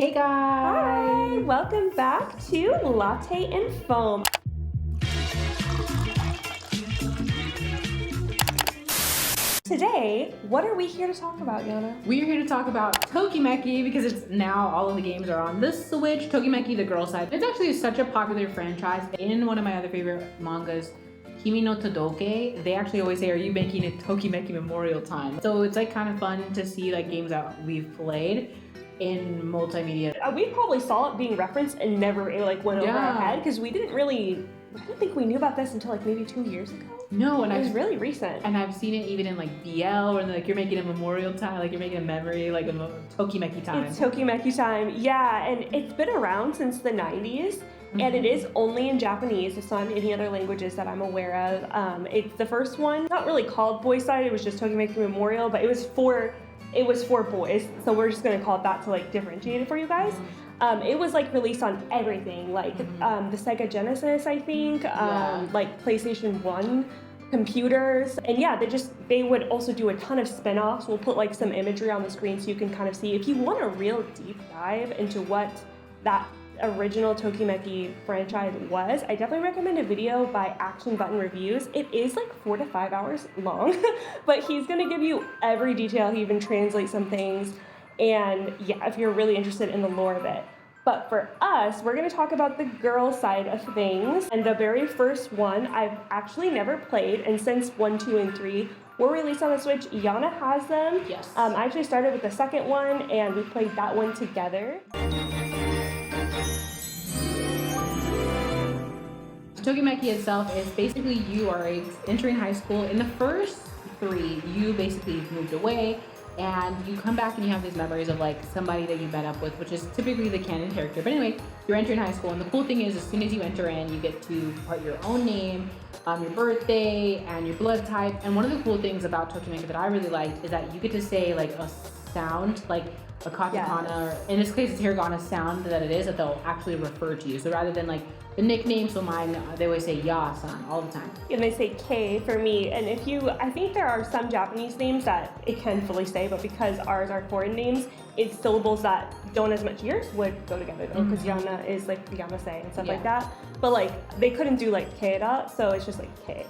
Hey guys! Hi! Welcome back to Latte and Foam. Today, what are we here to talk about, Yana? We're here to talk about Tokimeki because it's now all of the games are on the Switch. Tokimeki, the Girls Side. It's actually such a popular franchise. In one of my other favorite mangas, Kimi no Todoke, they actually always say, "Are you making it Tokimeki Memorial Time?" So it's like kind of fun to see like games that we've played in multimedia. We probably saw it being referenced and never went over our head because we didn't really. I don't think we knew about this until like maybe 2 years ago. No, and it was really recent. And I've seen it even in like BL, where like you're making a memorial time, like you're making a memory, like a Tokimeki time. It's Tokimeki time, yeah, and it's been around since the 90s. And it is only in Japanese. It's not in any other languages that I'm aware of. It's the first one, not really called Boys Side. It was just Tokimeki Memorial, but it was for boys. So we're just gonna call it that to like differentiate it for you guys. It was like released on everything, like the Sega Genesis, I think, like PlayStation 1 computers. And yeah, they would also do a ton of spin-offs. We'll put like some imagery on the screen so you can kind of see. If you want a real deep dive into what that original Tokimeki franchise was, I definitely recommend a video by Action Button Reviews. It is like 4 to 5 hours long, but he's gonna give you every detail. He even translates some things. And yeah, if you're really interested in the lore of it. But for us, we're gonna talk about the girl side of things. And the very first one, I've actually never played. And since 1, 2, and 3 were released on the Switch, Yana has them. Yes. I actually started with the second one and we played that one together. Tokimeki itself is basically you are entering high school. In the first 3, you basically moved away and you come back and you have these memories of like somebody that you met up with, which is typically the canon character. But anyway, you're entering high school and the cool thing is as soon as you enter in, you get to put your own name, your birthday, and your blood type. And one of the cool things about Tokimeki that I really liked is that you get to say like a sound, like a katakana, or in this case it's hiragana sound that it is that they'll actually refer to you. So rather than like the nickname, so mine, they always say ya-san all the time. And they say K for me. And I think there are some Japanese names that it can fully say, but because ours are foreign names, it's syllables that don't as much. Yours would go together though, because Yana is like Yamase and stuff like that. But like, they couldn't do like K-da, so it's just like K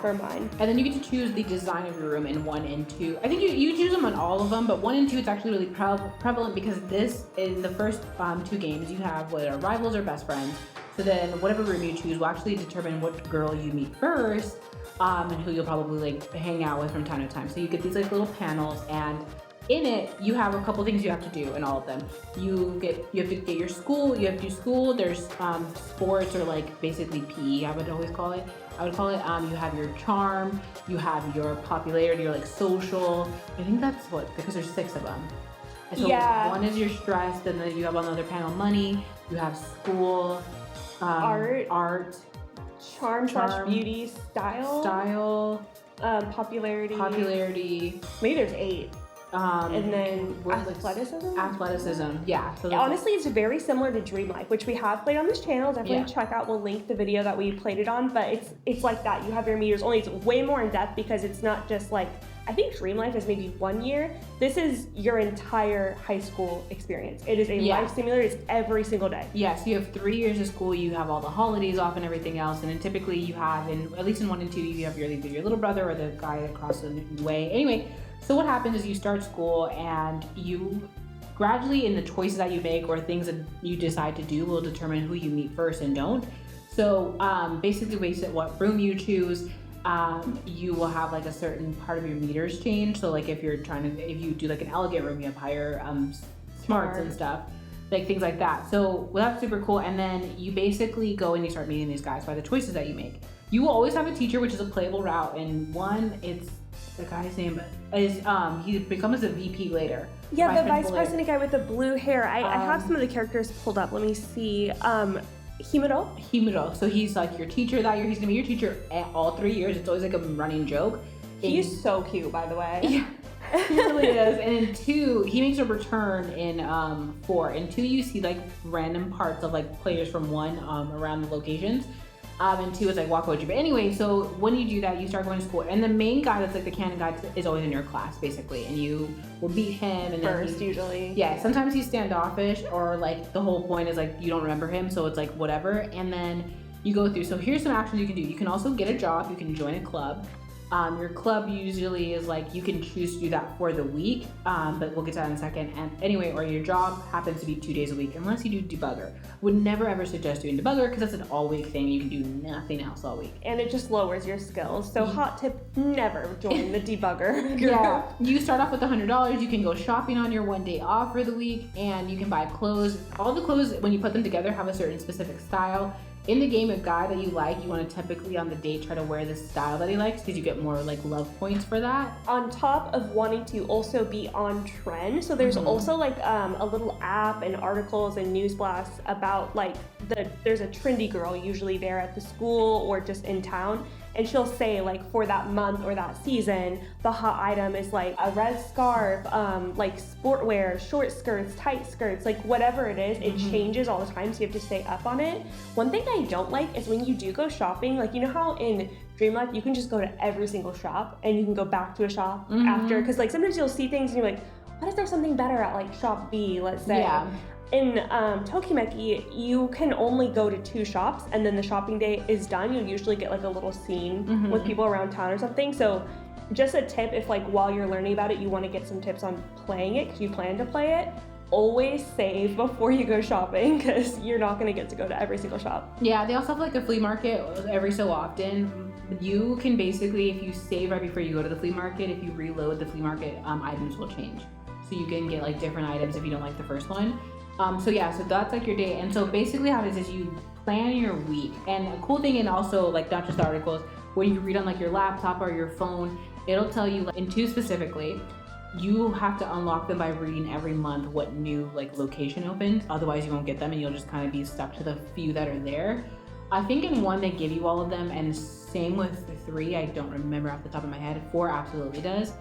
for mine. And then you get to choose the design of your room in 1 and 2. I think you choose them on all of them, but 1 and 2 it's actually really prevalent because this, in the first 2 games, you have what are rivals or best friends. So then whatever room you choose will actually determine what girl you meet first and who you'll probably like hang out with from time to time. So you get these like little panels, and in it you have a couple things you have to do in all of them. You have to get your school, you have to do school, there's sports or like basically PE I would call it. You have your charm, you have your popularity or like social. I think that's because there's 6 of them. And so one is your stress, then you have on the other panel money, you have school, art, charm / beauty, style, popularity. Maybe there's 8. And then athleticism. Yeah. So honestly, it's very similar to Dream Life, which we have played on this channel. Definitely check out. We'll link the video that we played it on. But it's like that. You have your meters. Only it's way more in depth because it's not just like, I think Dream Life is maybe 1 year. This is your entire high school experience. It is a life simulator. It's every single day. Yeah, so you have 3 years of school, you have all the holidays off and everything else, and then typically you have, at least in 1 and 2, you have either your little brother or the guy across the way. Anyway, so what happens is you start school and you gradually, in the choices that you make or things that you decide to do, will determine who you meet first and don't. So basically based on what room you choose, you will have like a certain part of your meters change. So like if you do like an elegant room, you have higher smarts and stuff, like things like that. So that's super cool. And then you basically go and you start meeting these guys by the choices that you make. You will always have a teacher, which is a playable route. And it's the guy's name is he becomes a VP later. Yeah, the vice president guy with the blue hair. I have some of the characters pulled up. Let me see. Himuro. So he's like your teacher that year. He's gonna be your teacher all 3 years. It's always like a running joke. He's so cute, by the way. Yeah, he really is. And in 2, he makes a return in 4. In 2, you see like random parts of like players from 1 around the locations. And 2 is like Wakoji. But anyway, so when you do that, you start going to school, and the main guy that's like the canon guy is always in your class basically, and you will beat him and first usually. Yeah, sometimes he's standoffish, or like the whole point is like you don't remember him, so it's like whatever, and then you go through. So here's some actions you can do. You can also get a job. You can join a club. Your club usually is like you can choose to do that for the week, but we'll get to that in a second. And anyway, or your job happens to be 2 days a week, unless you do debugger. Would never ever suggest doing debugger because that's an all-week thing. You can do nothing else all week, and it just lowers your skills. So hot tip: never join the debugger. Yeah, you start off with $100. You can go shopping on your 1 day off for the week, and you can buy clothes. All the clothes, when you put them together, have a certain specific style. In the game, a guy that you like, you want to typically on the date try to wear the style that he likes because you get more like love points for that. On top of wanting to also be on trend, so there's also like a little app and articles and news blasts about like there's a trendy girl usually there at the school or just in town, and she'll say like for that month or that season, the hot item is like a red scarf, like sportwear, short skirts, tight skirts, like whatever it is, it changes all the time, so you have to stay up on it. One thing I don't like is when you do go shopping, like you know how in Dream Life you can just go to every single shop and you can go back to a shop after, because like sometimes you'll see things and you're like, what if there's something better at like shop B, let's say. Yeah. In Tokimeki, you can only go to 2 shops, and then the shopping day is done. You'll usually get like a little scene with people around town or something. So just a tip, if like while you're learning about it, you want to get some tips on playing it because you plan to play it, always save before you go shopping because you're not going to get to go to every single shop. Yeah, they also have like a flea market every so often. You can basically, if you save right before you go to the flea market, if you reload the flea market, items will change. So you can get like different items if you don't like the first one. So that's like your day. And so basically how it is you plan your week. And a cool thing, and also like not just the articles, when you read on like your laptop or your phone, it'll tell you like, in 2 specifically, you have to unlock them by reading every month what new like location opens. Otherwise you won't get them and you'll just kind of be stuck to the few that are there. I think in 1 they give you all of them, and same with 3, I don't remember off the top of my head. 4 absolutely does.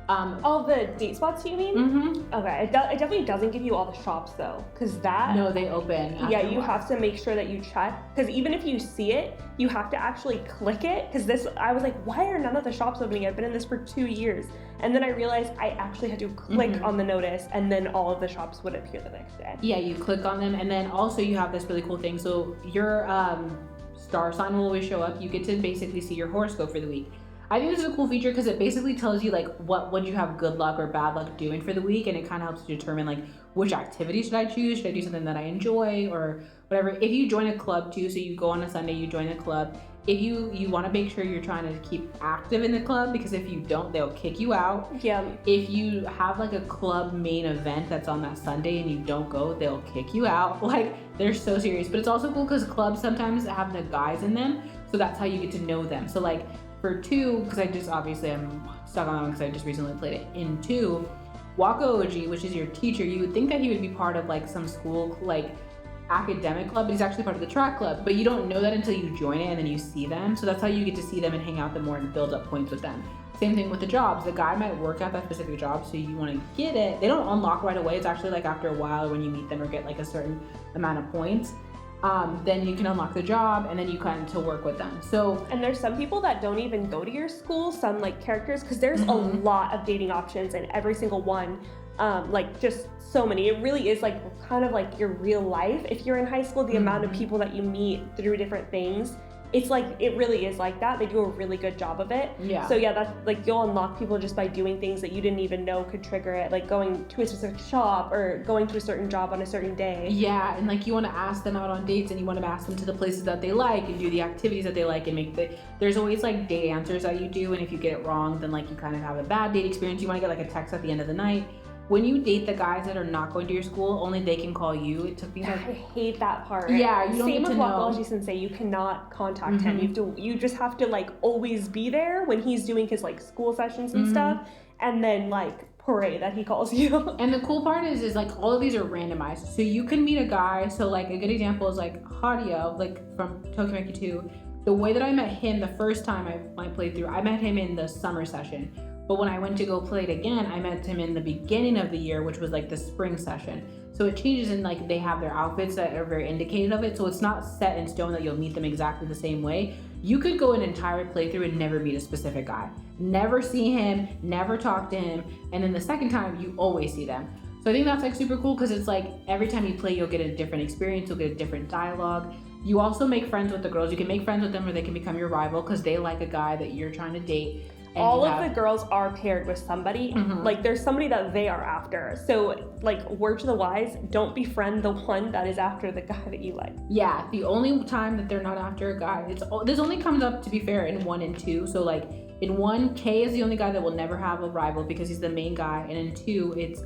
All the date spots you mean? Okay, it definitely doesn't give you all the shops though, because that... No, they open. Yeah, you have to make sure that you check, because even if you see it, you have to actually click it, because I was like, why are none of the shops opening? I've been in this for 2 years. And then I realized I actually had to click on the notice, and then all of the shops would appear the next day. Yeah, you click on them, and then also you have this really cool thing. So your star sign will always show up. You get to basically see your horoscope for the week. I think this is a cool feature because it basically tells you like what would you have good luck or bad luck doing for the week, and it kind of helps you determine like which activity should I choose. Should I do something that I enjoy or whatever? If you join a club too, so you go on a Sunday, you join a club. If you want to make sure you're trying to keep active in the club, because if you don't, they'll kick you out. Yeah. If you have like a club main event that's on that Sunday and you don't go, they'll kick you out. Like they're so serious. But it's also cool because clubs sometimes have the guys in them, so that's how you get to know them. So like for 2, because I'm stuck on that one because I just recently played it. In 2, Wakoji, which is your teacher, you would think that he would be part of like some school like academic club, but he's actually part of the track club. But you don't know that until you join it and then you see them. So that's how you get to see them and hang out them more and build up points with them. Same thing with the jobs. The guy might work at that specific job, so you want to get it. They don't unlock right away. It's actually like after a while when you meet them or get like a certain amount of points. Then you can unlock the job and then you kind of to work with them. So, and there's some people that don't even go to your school, some like characters, because there's a lot of dating options and every single one, like just so many. It really is like kind of like your real life. If you're in high school, the amount of people that you meet through different things, it's like, it really is like that. They do a really good job of it. Yeah. So yeah, that's like, you'll unlock people just by doing things that you didn't even know could trigger it, like going to a specific shop or going to a certain job on a certain day. Yeah, and like you want to ask them out on dates and you want to ask them to the places that they like and do the activities that they like and there's always like date answers that you do, and if you get it wrong, then like you kind of have a bad date experience. You want to get like a text at the end of the night. When you date the guys that are not going to your school, only they can call you. It took me like... I hate that part. Yeah, you don't Same get to with know. Wakoji Sensei, you cannot contact him. You just have to like always be there when he's doing his like school sessions and stuff, and then like pray that he calls you. And the cool part is like all of these are randomized. So you can meet a guy, so like a good example is like Hario, like from Tokimeki 2. The way that I met him the first time I played through, I met him in the summer session. But when I went to go play it again, I met him in the beginning of the year, which was like the spring session. So it changes, and like they have their outfits that are very indicative of it. So it's not set in stone that you'll meet them exactly the same way. You could go an entire playthrough and never meet a specific guy. Never see him, never talk to him, and then the second time you always see them. So I think that's like super cool because it's like every time you play, you'll get a different experience, you'll get a different dialogue. You also make friends with the girls. You can make friends with them or they can become your rival because they like a guy that you're trying to date. All of the girls are paired with somebody. Like there's somebody that they are after. So like word to the wise, don't befriend the one that is after the guy that you like. Yeah, the only time that they're not after a guy, this only comes up, to be fair, in 1 and 2. So like in 1, K is the only guy that will never have a rival because he's the main guy, and in 2 it's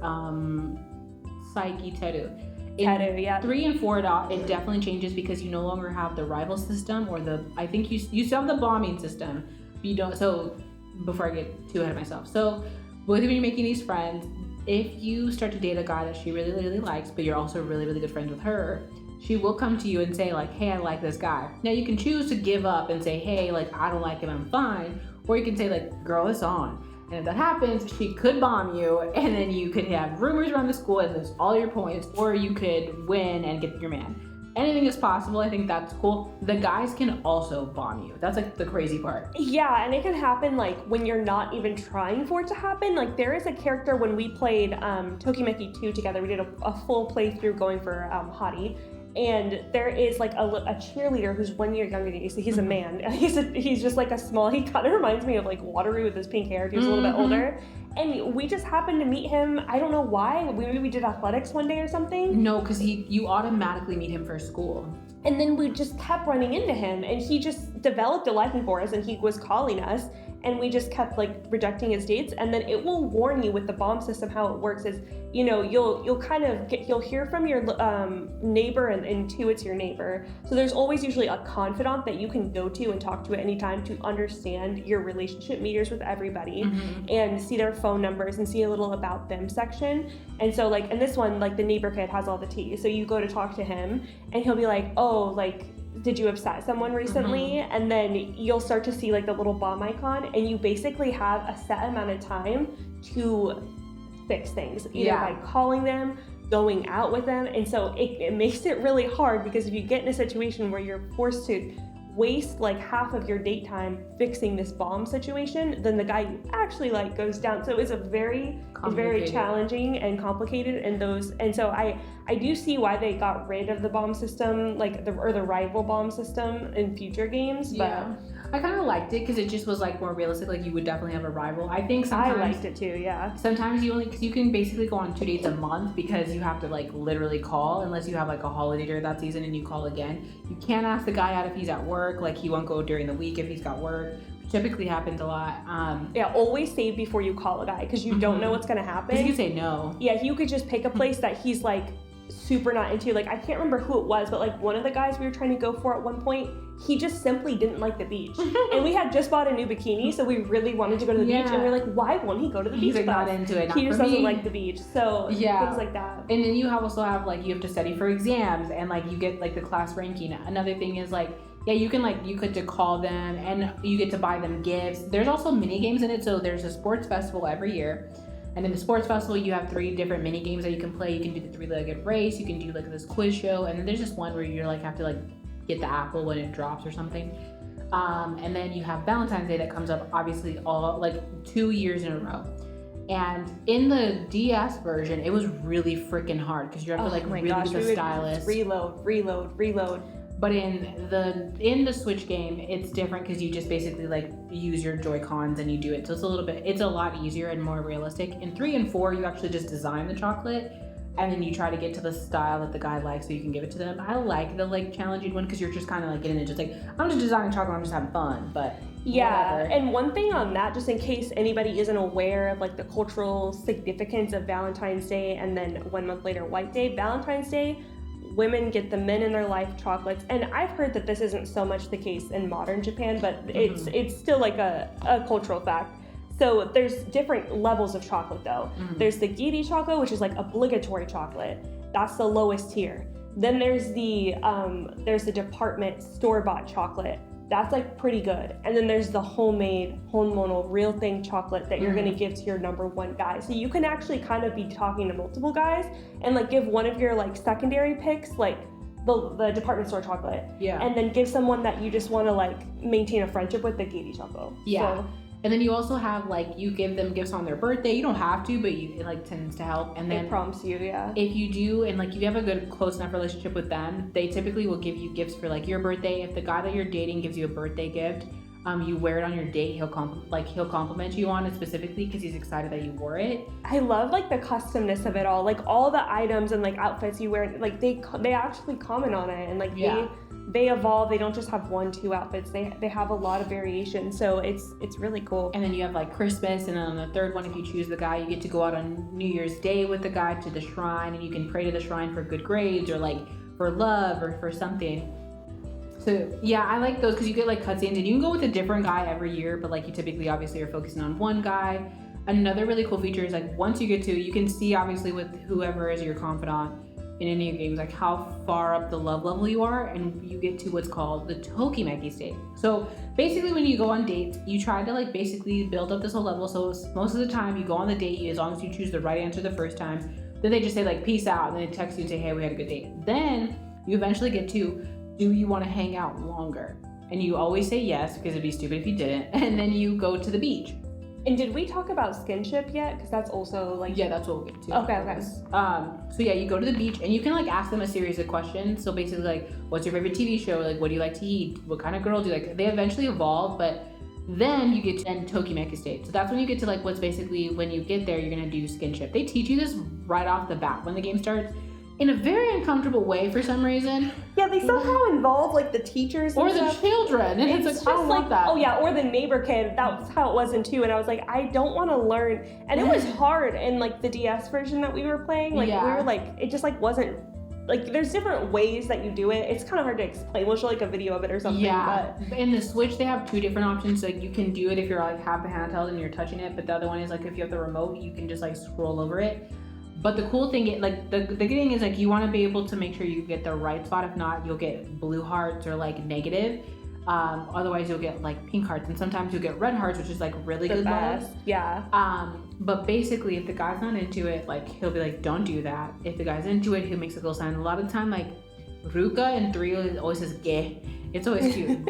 Saiki Teru. In yeah. 3 and 4 it definitely changes because you no longer have the rival system, or I think you still have the bombing system, but you don't. So before I get too ahead of myself, so when you're making these friends, if you start to date a guy that she really, really likes, but you're also really, really good friends with her, she will come to you and say like, hey, I like this guy. Now you can choose to give up and say, hey, like I don't like him, I'm fine, or you can say like, girl, it's on. And if that happens, she could bomb you, and then you could have rumors around the school and lose all your points, or you could win and get your man. Anything is possible. I think that's cool. The guys can also bomb you. That's like the crazy part. Yeah, and it can happen like when you're not even trying for it to happen. Like there is a character when we played Tokimeki 2 together, we did a full playthrough going for Hottie. And there is like a cheerleader who's 1 year younger than you. So he's a man. He's just like he kind of reminds me of like Watery with his pink hair if he was a little bit older. And we just happened to meet him. I don't know why. Maybe we did athletics one day or something. No, because you automatically meet him for school. And then we just kept running into him, and he just developed a liking for us, and he was calling us, and we just kept like rejecting his dates. And then it will warn you with the bomb system. How it works is, you know, you'll kind of you'll hear from your neighbor, and 2, it's your neighbor. So there's always usually a confidant that you can go to and talk to at any time to understand your relationship meters with everybody, and see their phone numbers and see a little about them section. And so like in this one, like the neighbor kid has all the tea. So you go to talk to him, and he'll be like, oh, like, did you upset someone recently? And then you'll start to see like the little bomb icon, and you basically have a set amount of time to fix things, either by calling them, going out with them. And so it makes it really hard, because if you get in a situation where you're forced to waste like half of your date time fixing this bomb situation, then the guy you actually like goes down. So it's very challenging and complicated, and so I do see why they got rid of the bomb system, like the rival bomb system in future games. But I kind of liked it because it just was like more realistic. Like you would definitely have a rival. I think sometimes I liked it too. Yeah. Sometimes because you can basically go on 2 dates a month, because you have to like literally call, unless you have like a holiday during that season and you call again. You can't ask the guy out if he's at work. Like he won't go during the week if he's got work. Typically happens a lot. Always save before you call a guy, because you don't know what's gonna happen. Because you could say no. Yeah, you could just pick a place that he's like super not into. Like I can't remember who it was, but like one of the guys we were trying to go for at one point, he just simply didn't like the beach. And we had just bought a new bikini, so we really wanted to go to the beach, and we're like, why won't he go to the beach? He's like not into it. He just doesn't like the beach. So things like that. And then you also have like you have to study for exams, and like you get like the class ranking. Another thing is like, yeah, you could to call them, and you get to buy them gifts. There's also mini games in it. So there's a sports festival every year. And in the sports festival, you have 3 different mini games that you can play. You can do the 3-legged race. You can do like this quiz show, and then there's just one where you're like have to like get the apple when it drops or something. And then you have Valentine's Day that comes up obviously all like 2 years in a row. And in the DS version, it was really freaking hard because you have to like really get the stylus. Reload. But in the Switch game, it's different because you just basically like use your Joy-Cons and you do it. So it's a lot easier and more realistic. In 3 and 4, you actually just design the chocolate, and then you try to get to the style that the guy likes so you can give it to them. I like the like challenging one because you're just kind of like getting it, just like, I'm just designing chocolate, I'm just having fun, but whatever. And one thing on that, just in case anybody isn't aware of like the cultural significance of Valentine's Day, and then 1 month later, White Day. Valentine's Day, women get the men in their life chocolates, and I've heard that this isn't so much the case in modern Japan, but it's still like a cultural fact. So there's different levels of chocolate though. There's the giri chocolate, which is like obligatory chocolate. That's the lowest tier. Then there's the department store-bought chocolate. That's like pretty good. And then there's the homemade, honmono, real thing chocolate that you're gonna give to your number one guy. So you can actually kind of be talking to multiple guys and like give one of your like secondary picks, like the department store chocolate. Yeah. And then give someone that you just wanna like maintain a friendship with the Giri chocolate. Yeah. So, and then you also have like, you give them gifts on their birthday. You don't have to, but it like tends to help. And then it prompts you, yeah. if you do, and like if you have a good close enough relationship with them, they typically will give you gifts for like your birthday. If the guy that you're dating gives you a birthday gift, you wear it on your date, he'll compliment you on it specifically because he's excited that you wore it. I love like the customness of it all, like all the items and like outfits you wear, like they actually comment on it, and like they evolve. They don't just have 1-2 outfits. They have a lot of variation. So it's really cool. And then you have like Christmas, and then on the third one, if you choose the guy, you get to go out on New Year's Day with the guy to the shrine, and you can pray to the shrine for good grades or like for love or for something. So yeah, I like those because you get like cutscenes, and you can go with a different guy every year, but like you typically obviously are focusing on one guy. Another really cool feature is like once you get to, you can see obviously with whoever is your confidant in any of your games, like how far up the love level you are, and you get to what's called the Tokimeki state. So basically when you go on dates, you try to like basically build up this whole level. So most of the time you go on the date, as long as you choose the right answer the first time, then they just say like peace out, and then they text you and say, hey, we had a good date. Then you eventually get to, do you want to hang out longer? And you always say yes, because it'd be stupid if you didn't. And then you go to the beach. And did we talk about skinship yet? Because that's also like... Yeah, that's what we'll get to. Okay. So yeah, you go to the beach, and you can like ask them a series of questions. So basically like, what's your favorite TV show? Like, what do you like to eat? What kind of girl do you like? They eventually evolve, but then you get to Tokimeki state. So that's when you get to like what's basically, when you get there, you're gonna do skinship. They teach you this right off the bat when the game starts, in a very uncomfortable way for some reason. Yeah, they somehow involve like the teachers or and the stuff. children, and it's like, I don't want that. Oh yeah, or the neighbor kid. That's how it was in 2, and I was like, I don't want to learn. And it was hard in like the DS version that we were playing. Like we were like, it just like wasn't, like there's different ways that you do it. It's kind of hard to explain. We'll show like a video of it or something. Yeah, but in the Switch they have 2 different options. Like you can do it if you're like have the handheld and you're touching it, but the other one is like if you have the remote, you can just like scroll over it. But the cool thing, like the good thing is like you want to be able to make sure you get the right spot. If not, you'll get blue hearts or like negative. Otherwise you'll get like pink hearts, and sometimes you'll get red hearts, which is like really good love. Yeah. But basically if the guy's not into it, like he'll be like, don't do that. If the guy's into it, he makes a little sign. A lot of the time, like Ruka in 3 always says gay. It's always cute.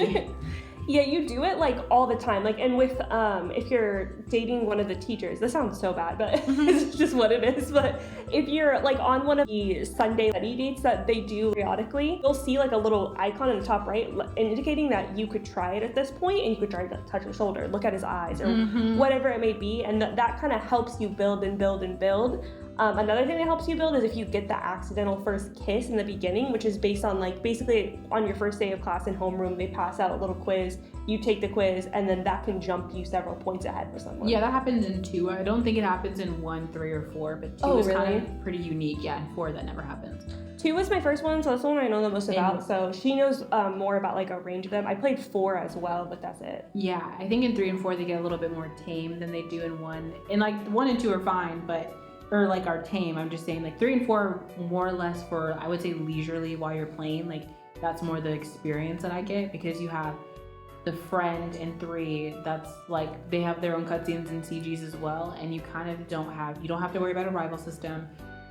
Yeah, you do it like all the time. Like, and with if you're dating one of the teachers, this sounds so bad, but it's just what it is. But if you're like on one of the Sunday study dates that they do periodically, you'll see like a little icon in the top right indicating that you could try it at this point, and you could try to touch his shoulder, look at his eyes, or whatever it may be, and that kind of helps you build and build and build. Another thing that helps you build is if you get the accidental first kiss in the beginning, which is based on like basically on your first day of class in homeroom, they pass out a little quiz, you take the quiz, and then that can jump you several points ahead for someone. Yeah, that happens in 2. I don't think it happens in 1, 3, or 4, but 2 is kind of pretty unique. Yeah, in 4 that never happens. 2 was my first one, so that's the one I know the most about. So she knows more about like a range of them. I played 4 as well, but that's it. Yeah, I think in 3 and 4 they get a little bit more tame than they do in 1. And like 1 and 2 are fine, but or like are tame. I'm just saying like 3 and 4 are more or less for, I would say, leisurely while you're playing. Like that's more the experience that I get, because you have the friend in 3 that's like they have their own cutscenes and CGs as well, and you kind of don't have to worry about a rival system.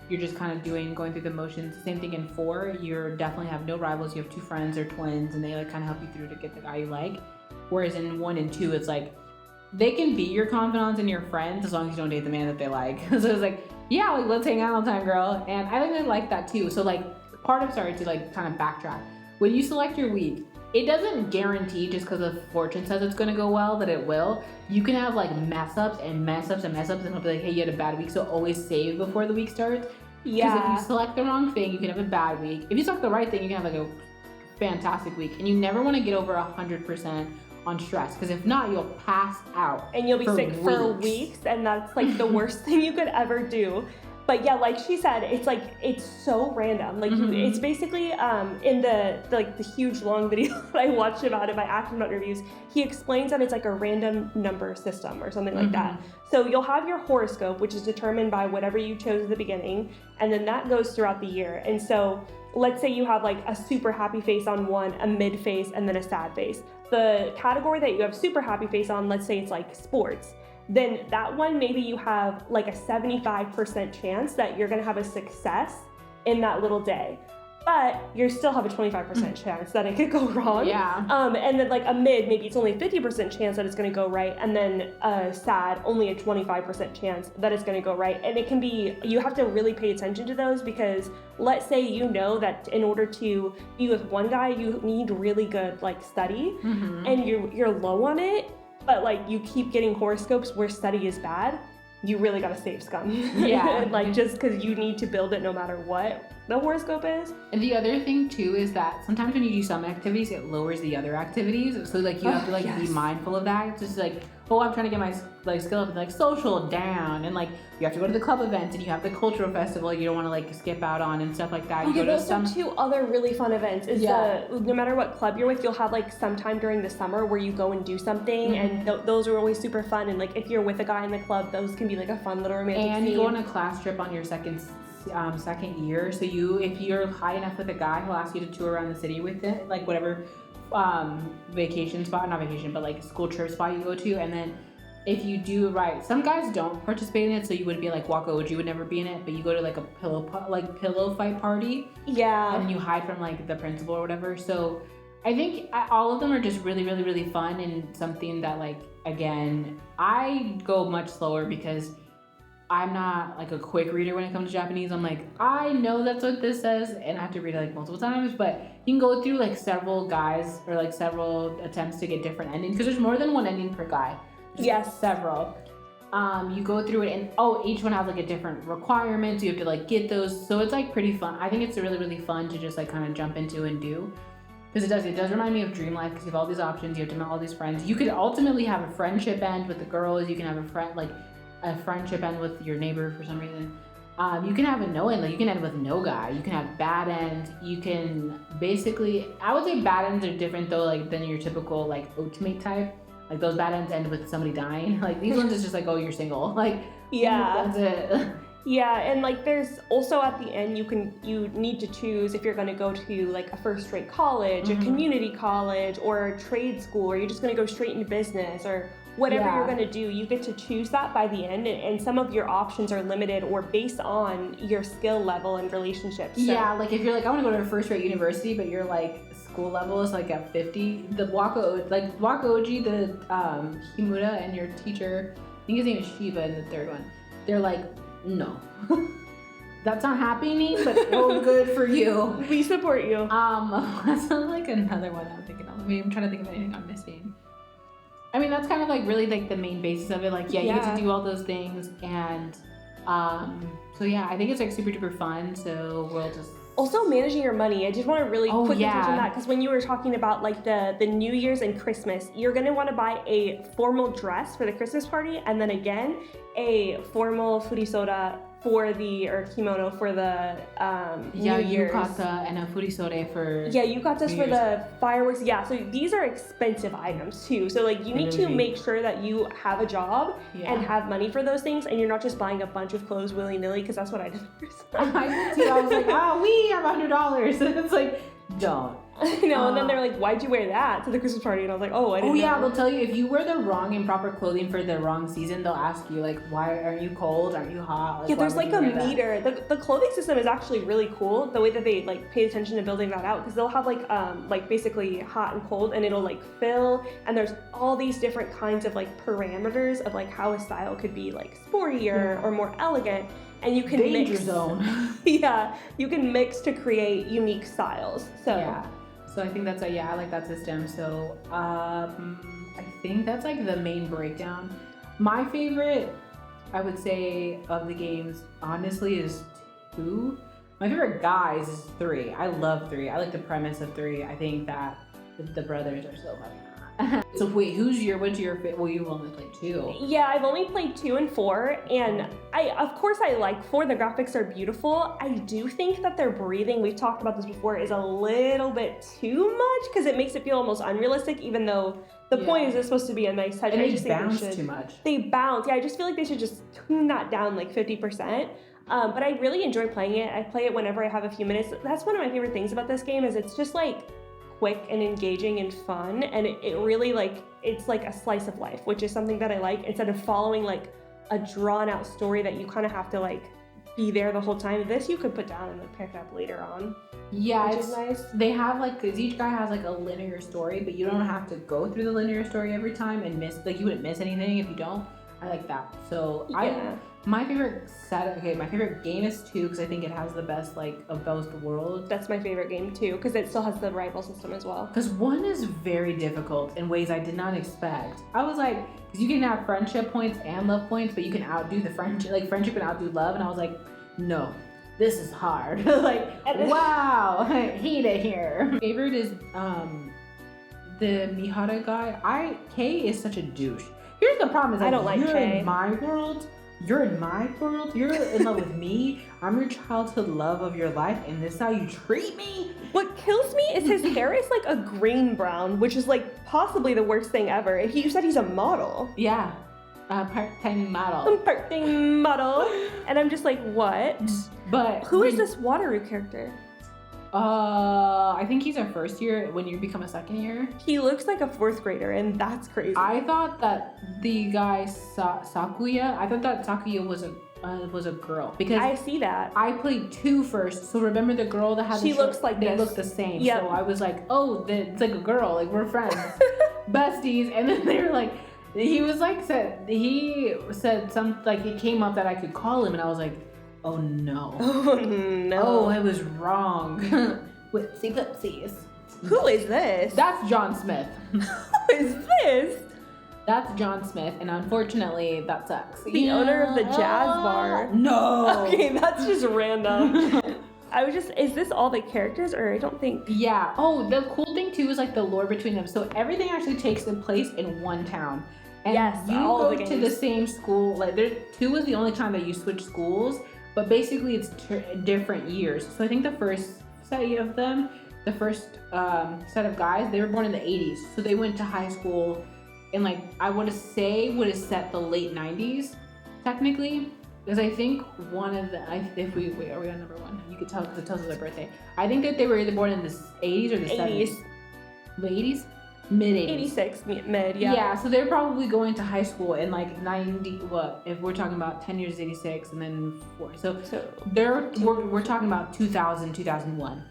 You're just kind of going through the motions. Same thing in 4, you definitely have no rivals. You have 2 friends or twins, and they like kind of help you through to get the guy you like. Whereas in 1 and 2 it's like they can be your confidants and your friends as long as you don't date the man that they like. So it's like, yeah, like let's hang out all the time, girl. And I think they like that too. So like sorry to like kind of backtrack. When you select your week, it doesn't guarantee just because the fortune says it's gonna go well that it will. You can have like mess ups, and it'll be like, hey, you had a bad week, so always save before the week starts. Yeah. Because if you select the wrong thing, you can have a bad week. If you select the right thing, you can have like a fantastic week. And you never want to get over 100% on stress, because if not, you'll pass out and you'll be sick for weeks, and that's like the worst thing you could ever do. But yeah, like she said, it's like it's so random. Like it's basically in the huge long video that I watched about it by Astronaut Reviews, he explains that it's like a random number system or something like that. So you'll have your horoscope, which is determined by whatever you chose at the beginning, and then that goes throughout the year. And so let's say you have like a super happy face on one, a mid face, and then a sad face. The category that you have super happy face on, let's say it's like sports, then that one, maybe you have like a 75% chance that you're gonna have a success in that little day. But you still have a 25% chance that it could go wrong. Yeah. And then like a mid, maybe it's only a 50% chance that it's gonna go right. And then a sad, only a 25% chance that it's gonna go right. And it can be, you have to really pay attention to those because let's say you know that in order to be with one guy, you need really good like study and you're low on it, but like you keep getting horoscopes where study is bad. You really gotta save scum. Yeah. Like just because you need to build it no matter what the horoscope is. And the other thing too is that sometimes when you do some activities, it lowers the other activities. So like you have to like be mindful of that. It's just like, oh, I'm trying to get my like skill up and like social down, and like you have to go to the club events and you have the cultural festival you don't want to like skip out on and stuff like that. You go to those are two other really fun events. Is no matter what club you're with, you'll have like sometime during the summer where you go and do something, and those are always super fun. And like if you're with a guy in the club, those can be like a fun little romantic And scene. you go on a class trip on your second year, so if you're high enough with a guy, he'll ask you to tour around the city with it, like whatever vacation spot, not vacation, but like school trip spot you go to. And then if you do right, some guys don't participate in it, so you would be like Waka Oji would never be in it, but you go to like a pillow fight party, and you hide from like the principal or whatever. So I think all of them are just really, really, really fun, and something that like, again, I go much slower because I'm not like a quick reader when it comes to Japanese. I'm like, I know that's what this says, and I have to read it like multiple times, but you can go through like several guys or like several attempts to get different endings, because there's more than one ending per guy. Yes. Several. You go through it, and each one has like a different requirement, so you have to like get those. So it's like pretty fun. I think it's really, really fun to just like kind of jump into and do. Because it does remind me of Dream Life, because you have all these options, you have to meet all these friends. You could ultimately have a friendship end with the girls, you can have a friendship end with your neighbor for some reason. You can have a no end, like you can end with no guy. You can have bad ends. You can basically, I would say bad ends are different though, like than your typical like otome type. Like those bad ends end with somebody dying. Like these ones is just like, oh, you're single. Like that's it. Yeah, and like there's also at the end you need to choose if you're going to go to like a first rate college, a community college, or a trade school, or you're just going to go straight into business, or whatever you're going to do. You get to choose that by the end, and some of your options are limited or based on your skill level and relationships. So. Yeah, like if you're like, I want to go to a first rate university, but you're like school level is like at 50. The Waka Oji, the Himura, and your teacher, I think his name is Shiba in the third one. They're like, no, that's not happening, but oh, good for you. We support you. That's like another one I'm thinking of. I'm trying to think of anything I'm missing. I mean, that's kind of like really like the main basis of it. Like, you get to do all those things, and so yeah, I think it's like super duper fun. So we'll just also managing your money. I just want to really quickly touch on that, because when you were talking about like the New Year's and Christmas, you're gonna want to buy a formal dress for the Christmas party, and then again a formal furisoda or kimono for the New Year's. Yukata and a furisode for yukatas for the fireworks. Yeah, so these are expensive items too. So like you need to make sure that you have a job and have money for those things, and you're not just buying a bunch of clothes willy-nilly, because that's what I did first. I did too. I was like, oh, we have $100. And it's like, don't. You know, and then they're like, why'd you wear that to the Christmas party? And I was like, oh, I didn't know. They'll tell you if you wear the wrong and proper clothing for the wrong season, they'll ask you like, why aren't you cold? Aren't you hot? Like, there's like a meter. The clothing system is actually really cool, the way that they like pay attention to building that out, because they'll have like basically hot and cold, and it'll like fill, and there's all these different kinds of like parameters of like how a style could be like sportier or more elegant. And you can Danger zone. You can mix to create unique styles. So I think that's I like that system. So I think that's like the main breakdown. My favorite, I would say, of the games, honestly, is 2. My favorite guys is 3. I love 3. I like the premise of 3. I think that the brothers are so funny. So wait, what's your favorite? Well, you've only played 2. Yeah, I've only played 2 and 4, and of course I like 4. The graphics are beautiful. I do think that their breathing, we've talked about this before, is a little bit too much, because it makes it feel almost unrealistic, even though the point is it's supposed to be a nice touch. And they bounce too much. They bounce. Yeah, I just feel like they should just tune that down like 50%. But I really enjoy playing it. I play it whenever I have a few minutes. That's one of my favorite things about this game is it's just like quick and engaging and fun, and it really like it's like a slice of life, which is something that I like, instead of following like a drawn out story that you kind of have to like be there the whole time. This you could put down and like pick up later on. Yeah, which it's is nice. They have like, because each guy has like a linear story, but you don't have to go through the linear story every time and miss, like you wouldn't miss anything if you don't. I like that. So Yeah. my favorite my favorite game is 2 because I think it has the best like of both worlds. That's my favorite game too, because it still has the rival system as well. Because 1 is very difficult in ways I did not expect. I was like, because you can have friendship points and love points, but you can outdo the friendship, like friendship can outdo love, and I was like, no, this is hard. Like, wow, I hate it here. My favorite is the Mihara guy. Kei is such a douche. Here's the problem: is I don't like you're Kei. in my world. You're in my world. You're in love with me. I'm your childhood love of your life, and this is how you treat me. What kills me is his hair is like a green brown, which is like possibly the worst thing ever. You said he's a model. Yeah, part-time model. Part-time model. And I'm just like, what? But Who is this Wataru character? I think he's a first year when you become a second year. He looks like a 4th grader, and that's crazy. I thought that the guy Sakuya. I thought that Sakuya was a girl because I see that. I played 2 first. So remember the girl that had She the looks like they this. look the same. Yep. So I was like, oh, it's like a girl. Like we're friends, besties. And then they were like, he said something like it came up that I could call him, and I was like, oh no. Oh no. Oh, I was wrong. Whoopsie flipsies. Who is this? That's John Smith. Who is this? That's John Smith, and unfortunately, that sucks. The owner of the jazz bar. No. Okay, that's just random. Is this all the characters, or I don't think? Yeah. Oh, the cool thing too is like the lore between them. So everything actually takes place in one town. And Yes, you all go of the to the same school. Like 2 is the only time that you switch schools, but basically it's different years. So I think the first set of them, the first set of guys, they were born in the 80s. So they went to high school in like, I would say would have set the late 90s, technically. Because I think one of the, are we on number 1? You could tell because it tells us their birthday. I think that they were either born in the 80s or the 80s. 70s. The 80s? Mid-80s. 86 mid, yeah. Yeah, so they're probably going to high school in like 90, if we're talking about 10 years is 86 and then 4. So we're talking about 2000, 2001.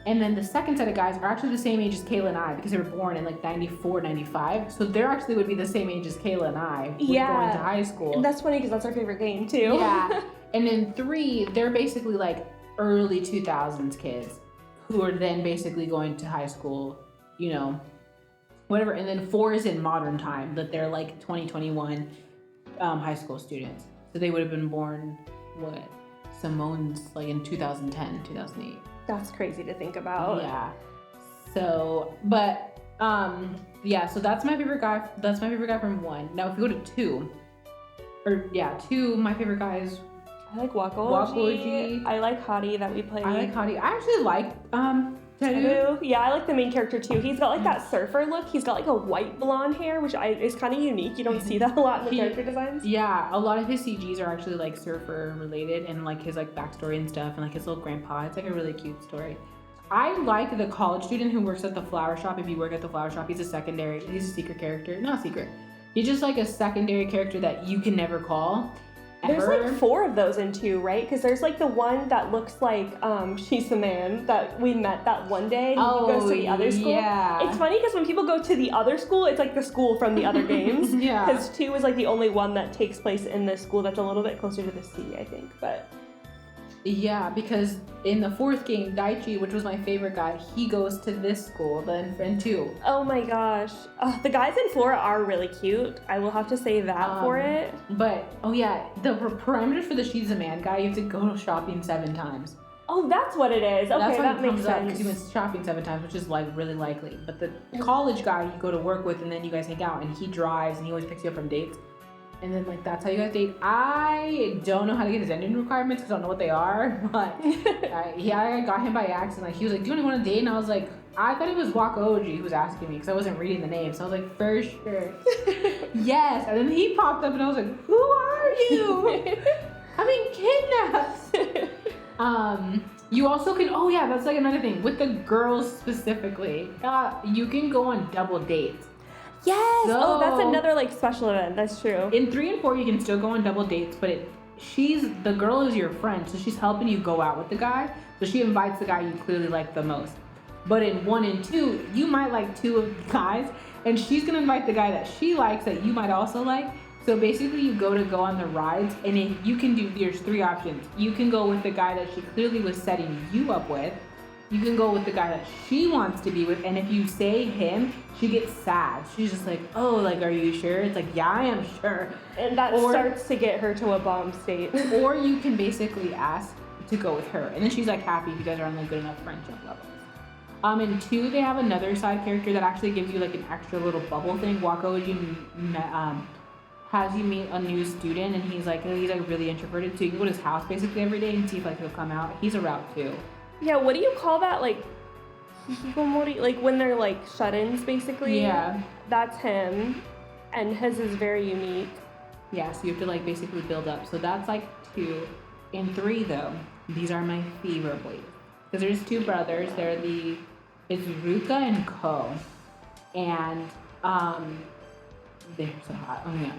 And then the second set of guys are actually the same age as Kayla and I because they were born in like 94, 95. So they actually would be the same age as Kayla and I going to high school. And that's funny because that's our favorite game too. Yeah. And then 3, they're basically like early 2000s kids who are then basically going to high school, you know, whatever. And then 4 is in modern time, that they're like 2021 high school students. So they would have been born, Simone's like in 2010, 2008. That's crazy to think about. Yeah. So, but, yeah, so that's my favorite guy. That's my favorite guy from 1. Now, if you go to 2, my favorite guys. I like Wakoji. I like Hadi that we played. I like Hadi. I actually like, Teru. Yeah, I like the main character too. He's got like that surfer look. He's got like a white blonde hair, which is kind of unique. You don't see that a lot in the character designs. Yeah, a lot of his CGs are actually like surfer related, and like his like backstory and stuff, and like his little grandpa. It's like a really cute story. I like the college student who works at the flower shop. If you work at the flower shop, he's a secret character. Not secret. He's just like a secondary character that you can never call. There's like 4 of those in 2, right? Because there's like the one that looks like she's the man that we met that one day. And he goes to the other school. Yeah. It's funny because when people go to the other school, it's like the school from the other games. Yeah. Because 2 is like the only one that takes place in this school that's a little bit closer to the sea, I think. But yeah, because in the 4th game, Daichi, which was my favorite guy, he goes to this school, then in 2. oh my gosh, the guys in Flora are really cute. I will have to say that for it. But oh yeah, the parameters for the she's a man guy, you have to go shopping 7 times. Oh, that's what it is. Okay, That's why that it makes comes up, sense. because he went shopping 7 times, which is like really likely. But the college guy, you go to work with, and then you guys hang out, and he drives, and he always picks you up from dates. And then like that's how you guys date. I don't know how to get his engine requirements because I don't know what they are. But I got him by accident. Like he was like, "Do you want to date?" And I was like, I thought it was Wakoji who was asking me because I wasn't reading the name. So I was like, for sure, yes. And then he popped up, and I was like, "Who are you?" I've been kidnapped. You also can, oh yeah, that's like another thing. With the girls specifically, you can go on double dates. Yes! So, oh, that's another like special event. That's true. In 3 and 4, you can still go on double dates, but the girl is your friend, so she's helping you go out with the guy. So she invites the guy you clearly like the most. But in 1 and 2, you might like 2 of the guys, and she's gonna invite the guy that she likes that you might also like. So basically you go on the rides, and there's 3 options. You can go with the guy that she clearly was setting you up with. You can go with the guy that she wants to be with, and if you say him, she gets sad. She's just like, oh, like, are you sure? It's like, yeah, I am sure. And that starts to get her to a bomb state. Or you can basically ask to go with her, and then she's like happy if you guys are on like good enough friendship levels. In 2, they have another side character that actually gives you like an extra little bubble thing. Wako has you meet a new student, and he's like really introverted, so you can go to his house basically every day and see if like he'll come out. He's a route too. Yeah, what do you call that? Like hikikomori, like when they're like shut-ins basically. Yeah. That's him, and his is very unique. Yeah, so you have to like basically build up. So that's like 2. In 3 though, these are my favorite boys. Because there's 2 brothers. It's Ruka and Ko. And they're so hot. Oh yeah.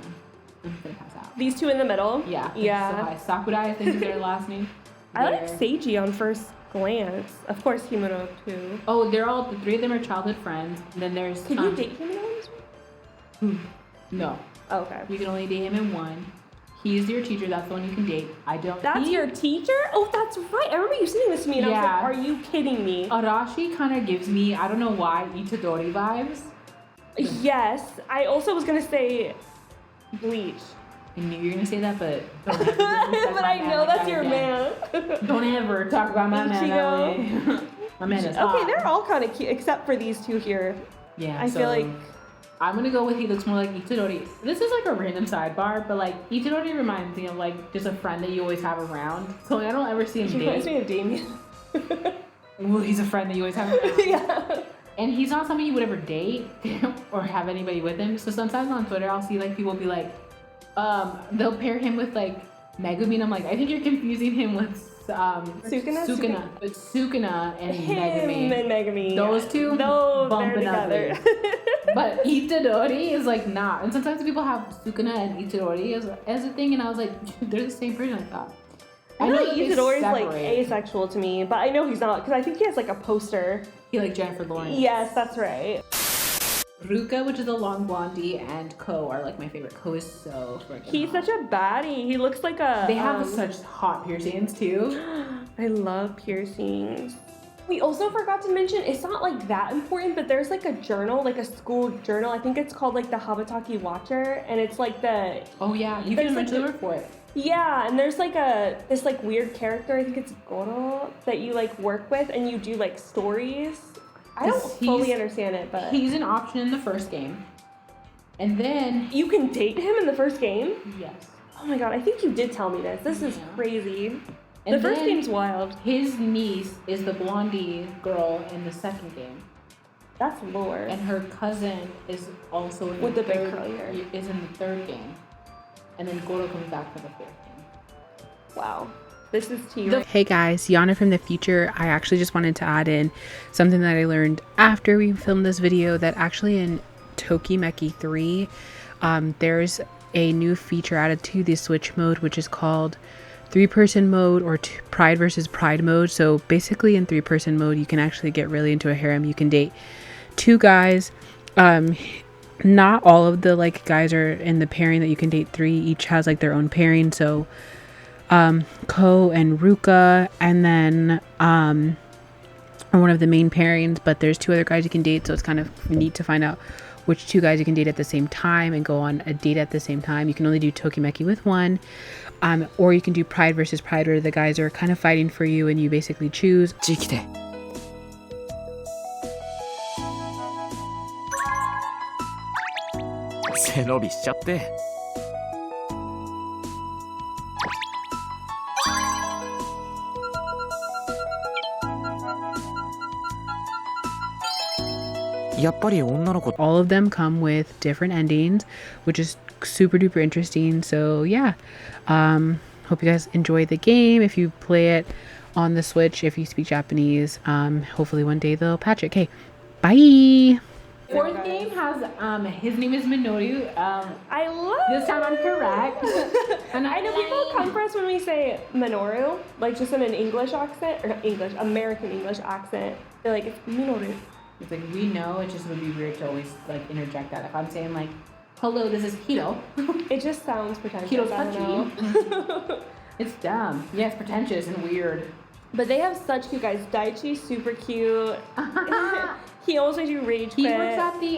I'm gonna pass out. These 2 in the middle? Yeah. Yeah. So high. Sakurai, I think is their last name. I like Seiji on first glance. Of course, Himuro too. Oh, the 3 of them are childhood friends. And then there's Can you date Himuro? No. Oh, okay. You can only date him in 1. He's your teacher. That's the one you can date. That's your teacher? Oh, that's right. I remember you saying this to me, and I was like, are you kidding me? Arashi kind of gives me, I don't know why, Itadori vibes. Yes. I also was going to say Bleach. I knew you were going to say that, but don't ever but I know that's your man. Don't ever talk about my man that way. My man is hot. Okay, they're all kind of cute, except for these 2 here. Yeah, I feel like... I'm going to go with he looks more like Itadori. This is like a random sidebar, but like Itadori reminds me of like just a friend that you always have around. So I don't ever see him date. He reminds me of Damien. Well, he's a friend that you always have around. Yeah. And he's not somebody you would ever date or have anybody with him. So sometimes on Twitter, I'll see like people be like, they'll pair him with like Megumi, and I'm like, I think you're confusing him with Sukuna. But Sukuna and Megumi. And Megumi. Those 2 bumping together. But Itadori is like not. And sometimes people have Sukuna and Itadori as a thing, and I was like, they're the same person, I thought. I know Itadori is like asexual to me, but I know he's not, because I think he has like a poster. He like Jennifer Lawrence. Yes, that's right. Ruka, which is a long blondie, and Ko are like my favorite. Ko is so freaking He's hot. such a baddie. He looks like a... They have such hot piercings too. I love piercings. We also forgot to mention, it's not like that important, but there's like a journal, like a school journal. I think it's called like the Habataki Watcher, and it's like the... Oh yeah, you can eventually work for it. Yeah, and there's like this like weird character, I think it's Goro, that you like work with, and you do like stories. I don't fully understand it, but... He's an option in the first game. And then... You can date him in the first game? Yes. Oh my god, I think you did tell me this. This is crazy. And the first game's wild. His niece is the blondie girl in the second game. That's lore. And her cousin is also in with the big third, curly hair. is in the 3rd game. And then Goro comes back for the 4th game. Wow. This is tea. Hey guys, Yana from the future. I actually just wanted to add in something that I learned after we filmed this video, that actually in Tokimeki 3, there's a new feature added to the Switch mode, which is called 3-person mode, or Pride versus Pride mode. So basically in 3-person mode, you can actually get really into a harem. You can date 2 guys. Not all of the like guys are in the pairing that you can date 3. Each has like their own pairing. So Ko and Ruka, and then are one of the main pairings, but there's 2 other guys you can date, so it's kind of neat to find out which 2 guys you can date at the same time and go on a date at the same time. You can only do Tokimeki with 1, or you can do Pride versus Pride, where the guys are kind of fighting for you and you basically choose. 背伸びしちゃって。やっぱり女の子。 All of them come with different endings, which is super duper interesting. So yeah, Hope you guys enjoy the game. If you play it on the Switch, if you speak Japanese, hopefully one day they'll patch it. Okay, bye. Fourth game has his name is Minoru. I love This time I'm correct. And I know people come for us when we say Minoru, like just in an English accent, or not English, American English accent. They're like, it's Minoru. It's like, we know, it just would be weird to always like interject that. If I'm saying like, hello, this is Hito. It just sounds pretentious. Hito's I don't know. It's dumb. Yeah, it's pretentious and weird. But they have such cute guys. Daichi's super cute. He always makes you rage He quit. works at the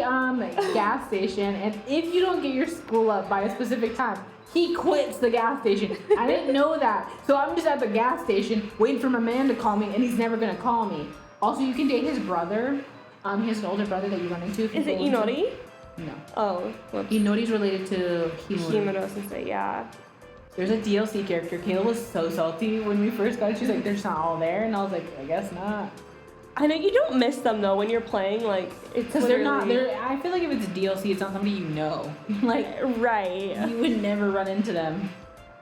gas station, and if you don't get your school up by a specific time, he quits the gas station. I didn't know that. So I'm just at the gas station waiting for my man to call me, and he's never gonna call me. Also, you can date his brother. He has an older brother that you run into. Is it Inori? No. Oh, whoops. Inori's related to Himuro. Himuro Sensei, yeah. There's a DLC character. Kayla was so salty when we first got it. She's like, they're just not all there. And I was like, I guess not. I know you don't miss them though when you're playing, like, it's Because they're not, I feel like if it's a DLC, it's not somebody you know. Like, right. you would never run into them.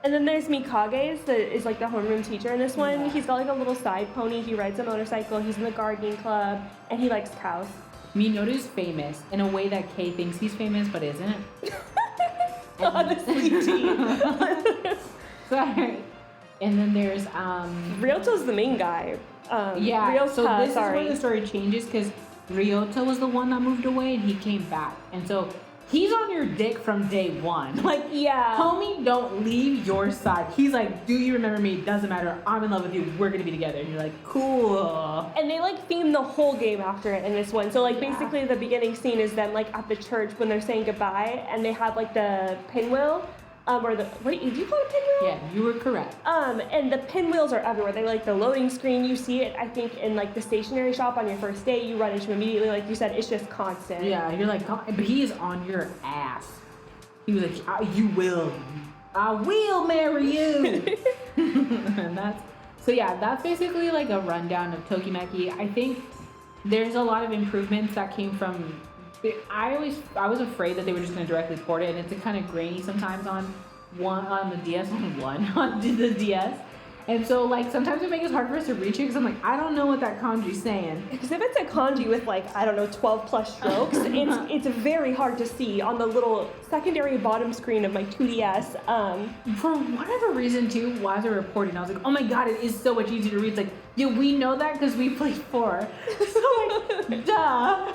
And then there's Mikage's that is like the homeroom teacher in this one. Yeah. He's got like a little side pony. He rides a motorcycle. He's in the gardening club, and he likes cows. Minoru's famous in a way that Kay thinks he's famous but isn't. Honestly, Sorry. And then there's Ryoto's the main guy. yeah. Ryota, So this sorry. is where the story changes because Ryota was the one that moved away and he came back, and so he's on your dick from day one. Like, Yeah. homie, don't leave your side. He's like, do you remember me? Doesn't matter. I'm in love with you. We're gonna be together. And you're like, cool. And they like theme the whole game after it in this one. So like basically the beginning scene is them like at the church when they're saying goodbye, and they have like the pinwheel, or the did you call it a pinwheel? Yeah, you were correct. And the pinwheels are everywhere. They like the loading screen. You see it, I think, in like the stationery shop on your first day. You run into him immediately, like you said. It's just constant. Yeah, you're like, but he is on your ass. He was like, I will marry you. And that's basically like a rundown of Tokimeki. I think there's a lot of improvements that came from. I was afraid that they were just going to directly port it, and it's kind of grainy sometimes on the DS, on the DS. And so, like, sometimes it makes it hard for us to reach it because I'm like, I don't know what that kanji's saying. Because if it's a kanji with like, I don't know, 12 plus strokes, it's very hard to see on the little secondary bottom screen of my 2DS. For whatever reason, too, while they were reporting, I was like, oh my god, it is so much easier to read. It's like, yeah, we know that because we played 4. So, like, duh.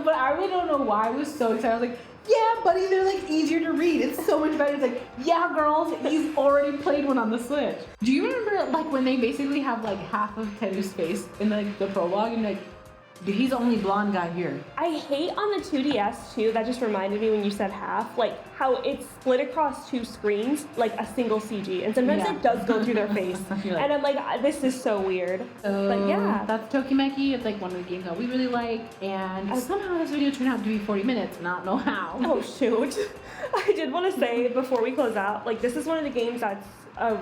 But I really don't know why I was so excited. I was like, yeah, buddy, they're like easier to read. It's so much better. It's like, yeah, girls, you've already played one on the Switch. Do you remember like when they basically have like half of Teru's face in like the prologue and like, dude, he's the only blonde guy here. I hate on the 2DS too, that just reminded me when you said half, like how it's split across 2 screens, like a single CG, and sometimes Yeah. it does go through their face. You're like, And I'm like, this is so weird. But yeah. That's Tokimeki. It's like one of the games that we really like, and somehow this video turned out to be 40 minutes. Not know how. Oh shoot. I did want to say before we close out, like this is one of the games that's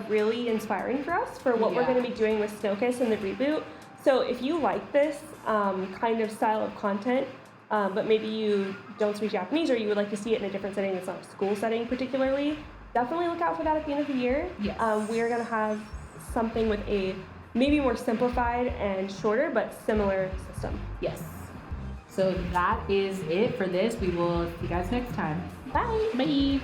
really inspiring for us for what we're Yeah. going to be doing with Snowkiss and the reboot. So if you like this kind of style of content, but maybe you don't speak Japanese or you would like to see it in a different setting that's not a school setting particularly, definitely look out for that at the end of the year. Yes. We are going to have something with a maybe more simplified and shorter but similar system. Yes. So that is it for this. We will see you guys next time. Bye! Bye.